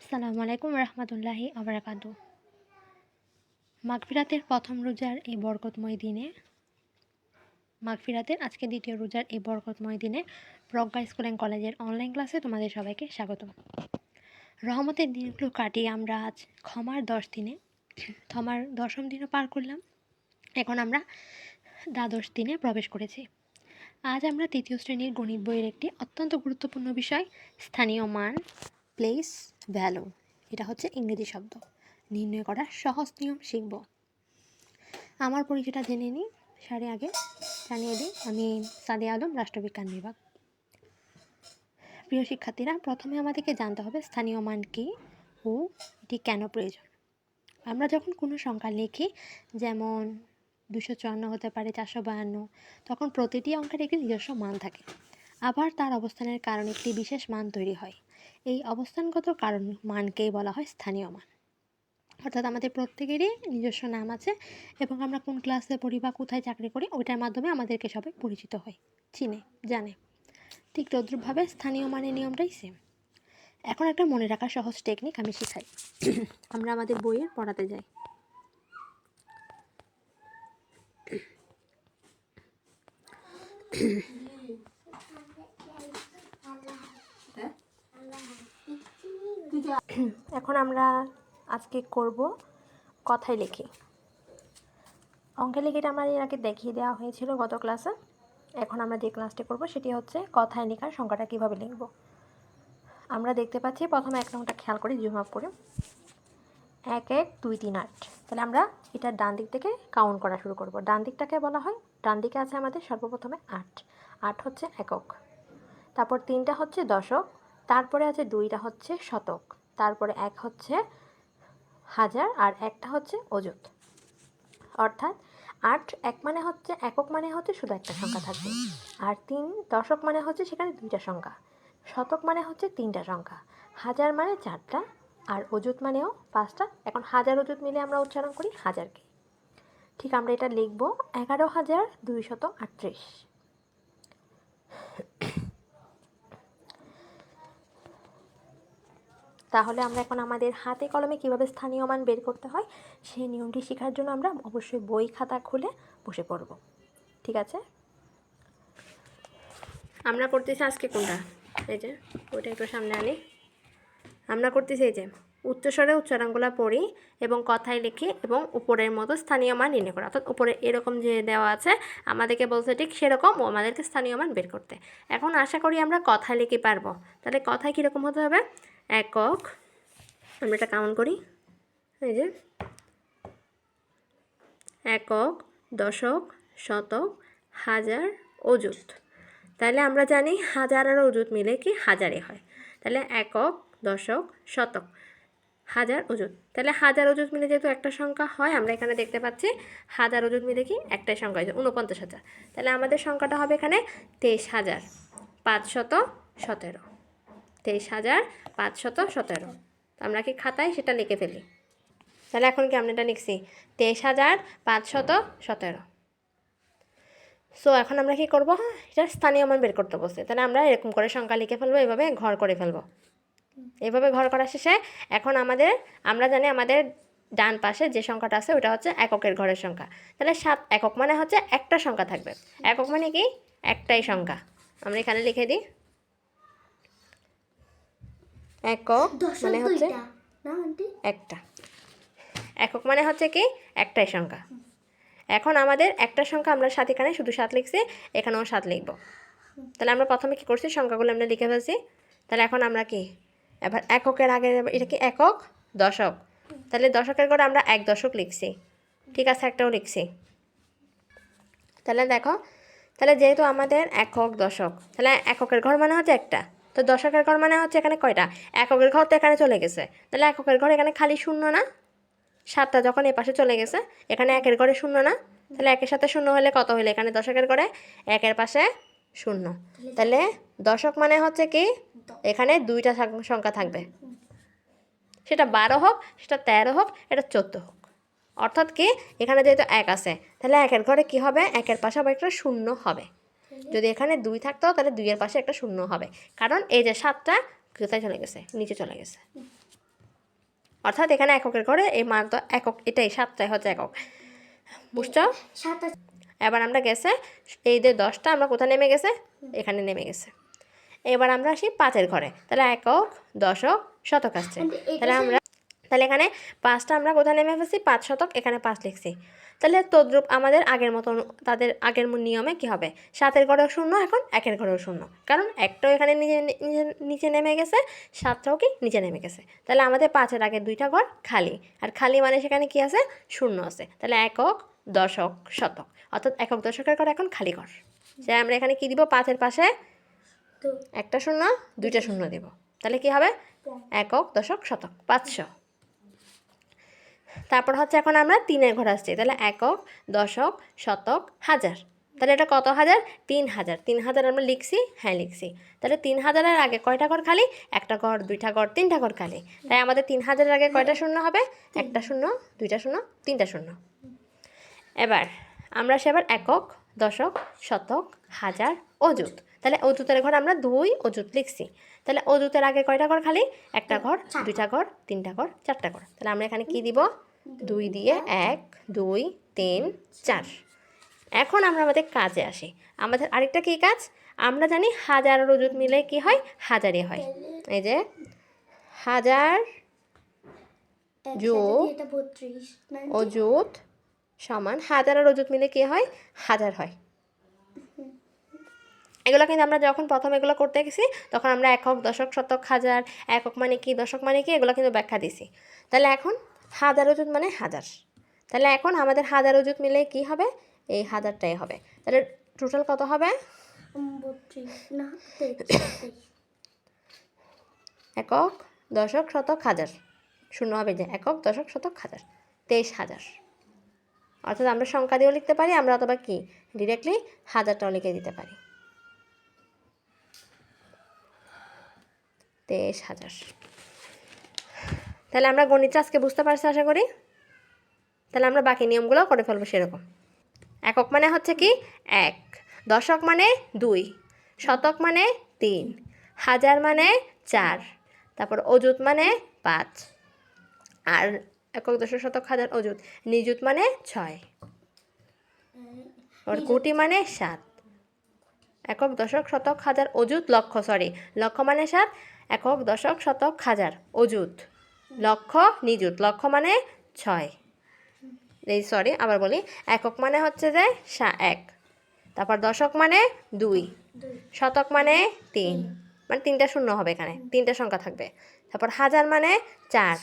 আসসালামু আলাইকুম রহমতুল্লাহি আবরাকাতু। মাগফিরাতের প্রথম রোজার এই বরকতময় দিনে আজকে দ্বিতীয় রোজার এই বরকতময় দিনে প্রজ্ঞা স্কুল অ্যান্ড কলেজের অনলাইন ক্লাসে তোমাদের সবাইকে স্বাগতম। রহমতের দিনগুলো কাটিয়ে আমরা আজ ক্ষমার 10ম দিনও পার করলাম। এখন আমরা দ্বাদশ দিনে প্রবেশ করেছি। আজ আমরা তৃতীয় শ্রেণীর গণিত বইয়ের একটি অত্যন্ত গুরুত্বপূর্ণ বিষয় স্থানীয় মান, প্লেস ভ্যালু, এটা হচ্ছে ইংরেজি শব্দ, নির্ণয় করার সহজ নিয়ম শিখব। আমার পরিচয়টা জেনে নিই, আগে জানিয়ে দিই, আমি সাদিয়া আলম, রাষ্ট্রবিজ্ঞান বিভাগ। প্রিয় শিক্ষার্থীরা, প্রথমে আমাদেরকে জানতে হবে স্থানীয় মান কী ও এটি কেন প্রয়োজন। আমরা যখন কোনো সংখ্যা লিখি, যেমন 254 হতে পারে 452, তখন প্রতিটি অঙ্কের একটি নিজস্ব মান থাকে। আবার তার অবস্থানের কারণে একটি বিশেষ মান তৈরি হয়। এই অবস্থানগত কারণ মানকেই বলা হয় স্থানীয় মান। অর্থাৎ আমাদের প্রত্যেকেরই নিজস্ব নাম আছে এবং আমরা কোন ক্লাসে পড়ি বা কোথায় চাকরি করি ওইটার মাধ্যমে আমাদেরকে সবাই পরিচিত হয়, চিনে, জানে। ঠিক তদ্রূপভাবে স্থানীয় মানের নিয়মটাই সেম। এখন একটা মনে রাখার সহজ টেকনিক আমি শেখাই। আমরা আমাদের বইয়ের পড়াতে যাই। এখন আমরা আজকে করব কথায় লিখি। অঙ্কে লিখিটা আমার এর আগে দেখিয়ে দেওয়া হয়েছিল গত ক্লাসে। এখন আমরা যে ক্লাসটি করব সেটি হচ্ছে কথায় লেখার সংখ্যাটা কীভাবে লিখব। আমরা দেখতে পাচ্ছি প্রথমে এক নংটা খেয়াল করে জুম আপ করে 1 1 2 3 8। তাহলে আমরা এটার ডান দিক থেকে কাউন্ট করা শুরু করব। ডান দিকটাকে বলা হয়, ডান দিকে আছে আমাদের সর্বপ্রথমে 8। 8 হচ্ছে একক, তারপর 3টা হচ্ছে দশক, তারপরে আছে 2টা হচ্ছে শতক, তারপরে 1 হচ্ছে হাজার, আর একটা হচ্ছে অযুত। অর্থাৎ 8 এক মানে হচ্ছে একক, মানে হচ্ছে শুধু একটা সংখ্যা থাকবে, আর 3 দশক মানে হচ্ছে সেখানে 2টা সংখ্যা, শতক মানে হচ্ছে 3টা সংখ্যা, হাজার মানে 4টা, আর অযুত মানেও 5টা। এখন হাজার অযুত মিলে আমরা উচ্চারণ করি হাজারকে। ঠিক আমরা এটা লিখব 11,238। তাহলে আমরা এখন আমাদের হাতে কলমে কিভাবে স্থানীয় মান বের করতে হয় সেই নিয়মটি শেখার জন্য আমরা অবশ্যই বই খাতা খুলে বসে পড়ব। ঠিক আছে, আমরা করতেছি আজকে কোনটা, এই যে ওইটা একটু সামনে আনি। আমরা করতেছি এই যে উচ্চস্বরে উচ্চারণগুলো পড়ি এবং কথায় লিখি এবং উপরের মতো স্থানীয় মান নির্ণয় করা। অর্থাৎ উপরে এরকম যে দেওয়া আছে আমাদেরকে বলছে ঠিক সেরকম আমাদেরকে স্থানীয় মান বের করতে। এখন আশা করি আমরা কথায় লিখে পারবো। তাহলে কথায় কীরকম হতে হবে, একক, আমরা এটা কাউন্ট করি, এই যে একক, দশক, শতক, হাজার, অযুত। তাহলে আমরা জানি হাজার আর অযুত মিলে কি হাজারে হয়। তাহলে একক, দশক, শতক, হাজার, অযুত। তাহলে হাজার অযুত মিলে যেহেতু একটা সংখ্যা হয়, আমরা এখানে দেখতে পাচ্ছি হাজার অযুত মিলে কি একটাই সংখ্যা হয়েছে 49,000। তাহলে আমাদের সংখ্যাটা হবে এখানে 23,517। 23,517। আমরা কি খাতায় সেটা লিখে ফেলি। তাহলে এখন কি আমরা এটা লিখছি 23,517। সো এখন আমরা কি করব, এটা স্থানীয় মান বের করতে বসে। তাহলে আমরা এরকম করে সংখ্যা লিখে ফেলবো, এভাবে ঘর করে ফেলবো। এভাবে ঘর করা শেষে এখন আমরা জানি আমাদের ডান পাশে যে সংখ্যাটা আছে ওটা হচ্ছে এককের ঘরের সংখ্যা। তাহলে 7 একক মানে হচ্ছে একটা সংখ্যা থাকবে। একক মানে কি একটাই সংখ্যা। আমরা এখানে লিখে দিই একক মানে হচ্ছে একটা। একক মানে হচ্ছে কি একটাই সংখ্যা। এখন আমাদের একটা সংখ্যা আমরা 7, এখানে শুধু 7 লিখছি, এখানেও 7 লিখব। তাহলে আমরা প্রথমে কি করছি, সংখ্যাগুলো আমরা লিখে ফেলছি। তাহলে এখন আমরা কি এবার এককের আগে এটা কি একক, দশক, তাহলে দশকের ঘরে আমরা 1 দশক লিখছি, ঠিক আছে, একটাও লিখছি। তাহলে দেখো, তাহলে যেহেতু আমাদের একক, দশক, তাহলে এককের ঘর মানে হচ্ছে একটা, তো দশকের ঘর মানে হচ্ছে এখানে কয়টা, এককের ঘর তো এখানে চলে গেছে, তাহলে এককের ঘর এখানে খালি শূন্য না, 7টা যখন এ পাশে চলে গেছে, এখানে একের ঘরে শূন্য না, তাহলে একের সাথে শূন্য হলে কত হইলে এখানে দশকের ঘরে একের পাশে শূন্য। তাহলে দশক মানে হচ্ছে কি এখানে 2টা সংখ্যা থাকবে, সেটা 12 হোক, সেটা 13 হোক, এটা 14 হোক। অর্থাৎ কি এখানে যেহেতু 1 আছে, তাহলে একের ঘরে কি হবে, একের পাশে আবার একটা শূন্য হবে। যদি এখানে 2 থাকতো তাহলে 2 এর পাশে একটা শূন্য হবে, কারণ এই যে 7টা কোথায় চলে গেছে, নিচে চলে গেছে। অর্থাৎ এখানে এককের ঘরে এই মান তো একক, এটাই 7টাই হচ্ছে একক, বুঝছো? এবার আমরা গেছে এই যে 10টা আমরা কোথায় নেমে গেছে, এখানে নেমে গেছে। এবার আমরা আসি 5-এর ঘরে, তাহলে একক, দশক, শতক আসছে। তাহলে এখানে 5টা আমরা কোথায় নেমে ফেলছি, 5 শতক, এখানে 5 লিখছি। তাহলে তদ্রূপ আমাদের আগের মতন, তাদের আগের নিয়মে কি হবে, 7-এর ঘরেও 0, এখন 1-এর ঘরেও 0, কারণ একটাও এখানে নিচে নেমে গেছে, 7টাও কি নিচে নেমে গেছে। তাহলে আমাদের 5-এর আগের 2টা ঘর খালি, আর খালি মানে সেখানে কি আছে, 0 আছে। তাহলে একক, দশক, শতক, অর্থাৎ একক দশকের ঘর এখন খালি ঘর। সে আমরা এখানে কি দিব, 5-এর পাশে একটা 0, 2টা 0 দিব। তাহলে কি হবে, একক, দশক, শতক, 500। তারপর হচ্ছে এখন আমরা 3-এর ঘর আসছি, তাহলে একক, দশক, শতক, হাজার। তাহলে এটা কত হাজার, 3000। 3000 আমরা লিখছি, হ্যাঁ লিখছি। তাহলে 3000-এর আগে কয়টা ঘর খালি, একটা ঘর, 2টা ঘর, 3টা ঘর খালি। তাই আমাদের 3000-এর আগে কয়টা 0 হবে, একটা 0, 2টা 0, 3টা 0। এবার আমরা সেবার একক, দশক, শতক, হাজার, অযুত। তাহলে অযুতের ঘর আমরা 2 অযুত লিখছি। তাহলে অযুতের আগে কয়টা ঘর খালি, একটা ঘর, 2টা ঘর, 3টা ঘর, 4টা ঘর। তাহলে আমরা এখানে কি দিব, 2 দিয়ে 1, 2, 3, 4। এখন আমরা আমাদের কাজে আসি। আমাদের আরেকটা কি কাজ, আমরা জানি হাজার আর অযুত মিলে কি হয়, হাজারই হয়। এই যে হাজার যোগ অযুত সমান হাজার আর অযুত মিলে কি হয়, হাজার হয়। এগুলো কিন্তু আমরা যখন প্রথম এগুলো করতে গেছি তখন আমরা একক, দশক, শতক, হাজার, একক মানে কি, দশক মানে কি, এগুলো কিন্তু ব্যাখ্যা দিছি। তাহলে এখন হাজার অযুত মানে হাজার। তাহলে এখন আমাদের হাজার অযুত মিলে কি হবে, এই হাজারটাই হবে। তাহলে টোটাল কত হবে, একক, দশক, শতক, হাজার, 0 হবে যে একক, দশক, শতক, হাজার, 23,000। অর্থাৎ আমরা সংখ্যা দিয়েও লিখতে পারি, আমরা অথবা কি ডিরেক্টলি হাজারটাও লিখে দিতে পারি, 23,000। তাহলে আমরা গণিতটা আজকে বুঝতে পারছি আশা করি। তাহলে আমরা বাকি নিয়মগুলো করে ফেলবো সেরকম। একক মানে হচ্ছে কি 1, দশক মানে 2, শতক মানে 3, হাজার মানে 4, তারপর অযুত মানে 5, আর একক, দশক, শতক, হাজার, অযুত, নিযুত মানে 6, আর কোটি মানে 7। একক, দশক, শতক, হাজার, অযুত, লক্ষ, সরি লক্ষ মানে 7, একক, দশক, শতক, হাজার, অযুত, লক্ষ, নিযুত, লক্ষ মানে 6। এই সরি আবার বলি, একক মানে হচ্ছে যে 1, তারপর দশক মানে 2, শতক মানে 3, মানে 3টা 0 হবে, এখানে 3টা সংখ্যা থাকবে। তারপর হাজার মানে 4,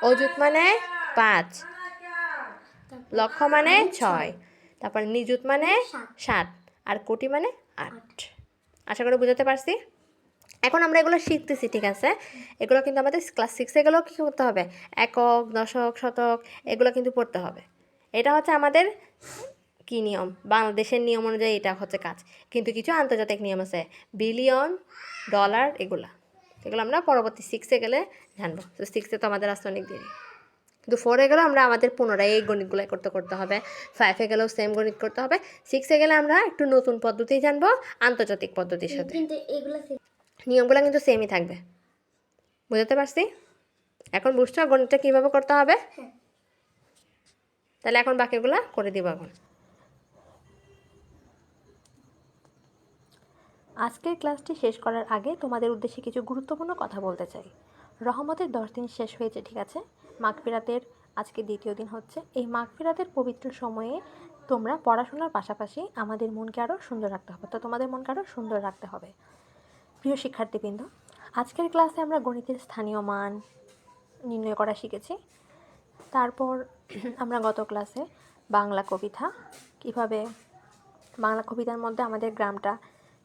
অযুত মানে 5, লক্ষ মানে 6, তারপর নিযুত মানে 7, আর কোটি মানে 8। আশা করি বুঝাতে পারছি। এখন আমরা এগুলো শিখতেছি, ঠিক আছে, এগুলো কিন্তু আমাদের ক্লাস 6-এ গেলেও কী করতে হবে, একক, দশক, শতক, এগুলো কিন্তু পড়তে হবে। এটা হচ্ছে আমাদের কি নিয়ম, বাংলাদেশের নিয়ম অনুযায়ী এটা হচ্ছে কাজ। কিন্তু কিছু আন্তর্জাতিক নিয়ম আছে, বিলিয়ন, ডলার, এগুলো আমরা পরবর্তী 6-এ গেলে জানবো। তো 6-এ তো আমাদের আসতে অনেক দেরি, কিন্তু 4-এ গেলেও আমরা আমাদের পুনরায় এই গণিতগুলো করতে হবে। 5-এ গেলেও সেম গণিত করতে হবে। 6-এ গেলে আমরা একটু নতুন পদ্ধতি জানবো আন্তর্জাতিক পদ্ধতির সাথে। নিয়মগুলো কিন্তু সেমই থাকবে, বুঝতে পারছি? এখন বুঝছো গণিতটা কীভাবে করতে হবে? তাহলে এখন বাকিগুলো করে দিব। এখন আজকের ক্লাসটি শেষ করার আগে তোমাদের উদ্দেশ্যে কিছু গুরুত্বপূর্ণ কথা বলতে চাই। রহমতের 10 দিন শেষ হয়েছে, ঠিক আছে, মাগফিরাতের আজকে 2য় দিন হচ্ছে। এই মাগফিরাতের পবিত্র সময়ে তোমরা পড়াশোনার পাশাপাশি আমাদের মনকে আরও সুন্দর রাখতে হবে, তো তোমাদের মনকে আরও সুন্দর রাখতে হবে। প্রিয় শিক্ষার্থীবৃন্দ, আজকের ক্লাসে আমরা গণিতের স্থানীয় মান নির্ণয় করা শিখেছি। তারপর আমরা গত ক্লাসে বাংলা কবিতা, কীভাবে বাংলা কবিতার মধ্যে আমাদের গ্রামটা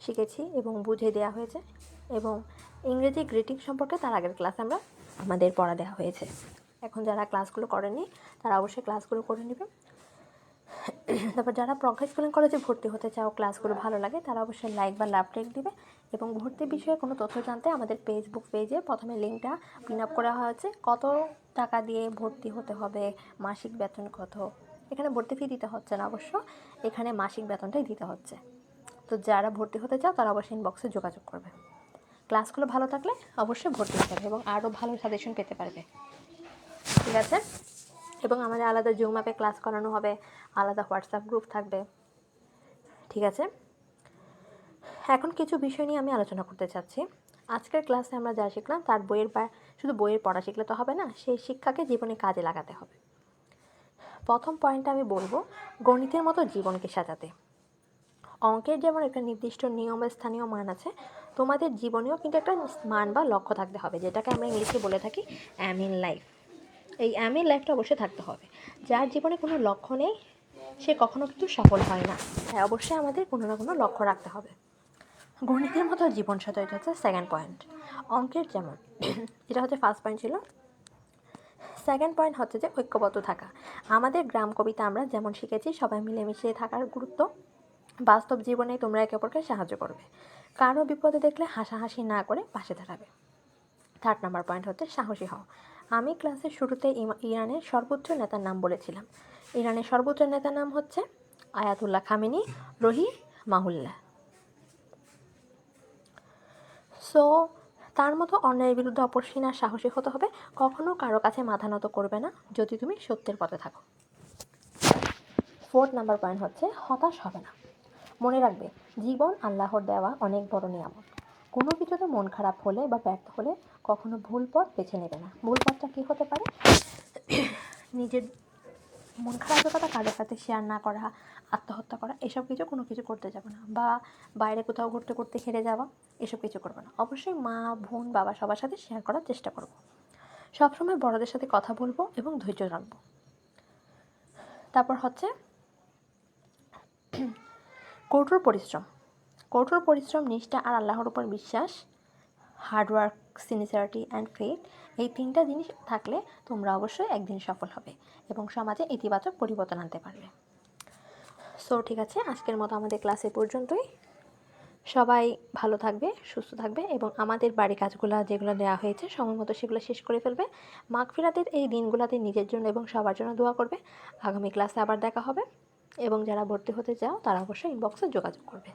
শিখেছি এবং বুঝে দেওয়া হয়েছে, এবং ইংরেজি গ্রিটিং সম্পর্কে তার আগের ক্লাসে আমাদের পড়া দেওয়া হয়েছে। এখন যারা ক্লাসগুলো করেনি তারা অবশ্যই ক্লাসগুলো করে নেবে। তারপর যারা প্রজ্ঞা স্কুল কলেজে ভর্তি হতে চাও, ক্লাসগুলো ভালো লাগে, তারা অবশ্যই লাইক বা লাভ টেক দিবে। এবং ভর্তি বিষয়ে কোনো তথ্য জানতে আমাদের ফেসবুক পেজে প্রথমে লিঙ্কটা পিন আপ করা হয়েছে, কত টাকা দিয়ে ভর্তি হতে হবে, মাসিক বেতন কত। এখানে ভর্তি ফি দিতে হচ্ছে না, অবশ্য এখানে মাসিক বেতনটাই দিতে হচ্ছে। তো যারা ভর্তি হতে চাও তারা অবশ্যই ইনবক্সে যোগাযোগ করবে। ক্লাসগুলো ভালো থাকলে অবশ্যই ভর্তি হতে হবে এবং আরও ভালো সাজেশন পেতে পারবে। ঠিক আছে। এবং আমাদের আলাদা জুম অ্যাপে ক্লাস করানো হবে, আলাদা হোয়াটসঅ্যাপ গ্রুপ থাকবে, ঠিক আছে। এখন কিছু বিষয় নিয়ে আমি আলোচনা করতে চাচ্ছি। আজকের ক্লাসে আমরা যা শিখলাম তার শুধু বইয়ের পড়া শিখলে তো হবে না, সেই শিক্ষাকে জীবনে কাজে লাগাতে হবে। প্রথম পয়েন্টটা আমি বলবো, গণিতের মতো জীবনকে সাজাতে। অঙ্কের যেমন একটা নির্দিষ্ট নিয়ম বা স্থানীয় মান আছে, তোমাদের জীবনেও কিন্তু একটা মান বা লক্ষ্য থাকতে হবে, যেটাকে আমরা ইংলিশে বলে থাকি অ্যাম ইন লাইফ। এই অ্যাম ইন লাইফটা অবশ্যই থাকতে হবে। যার জীবনে কোনো লক্ষ্য নেই সে কখনো কিন্তু সফল হয় না, তাই অবশ্যই আমাদের কোনো না কোনো লক্ষ্য রাখতে হবে। গণিতের মতো জীবন সাথে এটা হচ্ছে সেকেন্ড পয়েন্ট। অঙ্কের যেমন এটা হচ্ছে ফার্স্ট পয়েন্ট ছিল। সেকেন্ড পয়েন্ট হচ্ছে যে ঐক্যবদ্ধ থাকা। আমাদের গ্রাম কবিতা আমরা যেমন শিখেছি সবাই মিলেমিশে থাকার গুরুত্ব, বাস্তব জীবনে তোমরা একে অপরকে সাহায্য করবে, কারো বিপদে দেখলে হাসাহাসি না করে পাশে দাঁড়াবে। থার্ড নাম্বার পয়েন্ট হচ্ছে সাহসী হও। আমি ক্লাসের শুরুতে ইরানের সর্বোচ্চ নেতার নাম বলেছিলাম। ইরানের সর্বোচ্চ নেতার নাম হচ্ছে আয়াতুল্লাহ খামেনি রহিমাহুল্লাহ। সো তার মতো অন্যায়ের বিরুদ্ধে অপসীন আর সাহসী হতে হবে, কখনো কারো কাছে মাথা নত করবে না যদি তুমি সত্যের পথে থাকো। ফোর্থ নাম্বার পয়েন্ট হচ্ছে হতাশ হবে না। মনে রাখবে, জীবন আল্লাহর দেওয়া অনেক বড় নিয়ামত। কোনো কিছুতে মন খারাপ হলে বা ব্যর্থ হলে কখনো ভুল পথ বেছে নেবে না। ভুল পথটা কী হতে পারে? নিজের মন খারাপের কথা কারোর সাথে শেয়ার না করা, আত্মহত্যা করা, এসব কিছু কোনো কিছু করতে যাবো না, বা বাইরে কোথাও ঘুরতে ঘুরতে হেরে যাওয়া, এসব কিছু করবো না। অবশ্যই মা, বোন, বাবা সবার সাথে শেয়ার করার চেষ্টা করব। সবসময় বড়দের সাথে কথা বলবো এবং ধৈর্য রাখবো। তারপর হচ্ছে কঠোর পরিশ্রম। কঠোর পরিশ্রম, নিষ্ঠা আর আল্লাহর উপর বিশ্বাস, হার্ডওয়ার্ক, সিনসিয়ারিটি অ্যান্ড ফেথ, এই তিনটা জিনিস থাকলে তোমরা অবশ্যই একদিন সফল হবে এবং সমাজে ইতিবাচক পরিবর্তন আনতে পারবে। সো ঠিক আছে, আজকের মতো আমাদের ক্লাসে পর্যন্তই। সবাই ভালো থাকবে, সুস্থ থাকবে এবং আমাদের বাড়ি কাজগুলো যেগুলো দেওয়া হয়েছে সময় মতো সেগুলো শেষ করে ফেলবে। মাগফিরাতের এই দিনগুলোতে নিজের জন্য এবং সবার জন্য দোয়া করবে। আগামী ক্লাসে আবার দেখা হবে এবং যারা ভর্তি হতে চাও তারা অবশ্যই ইনবক্সে যোগাযোগ করবে।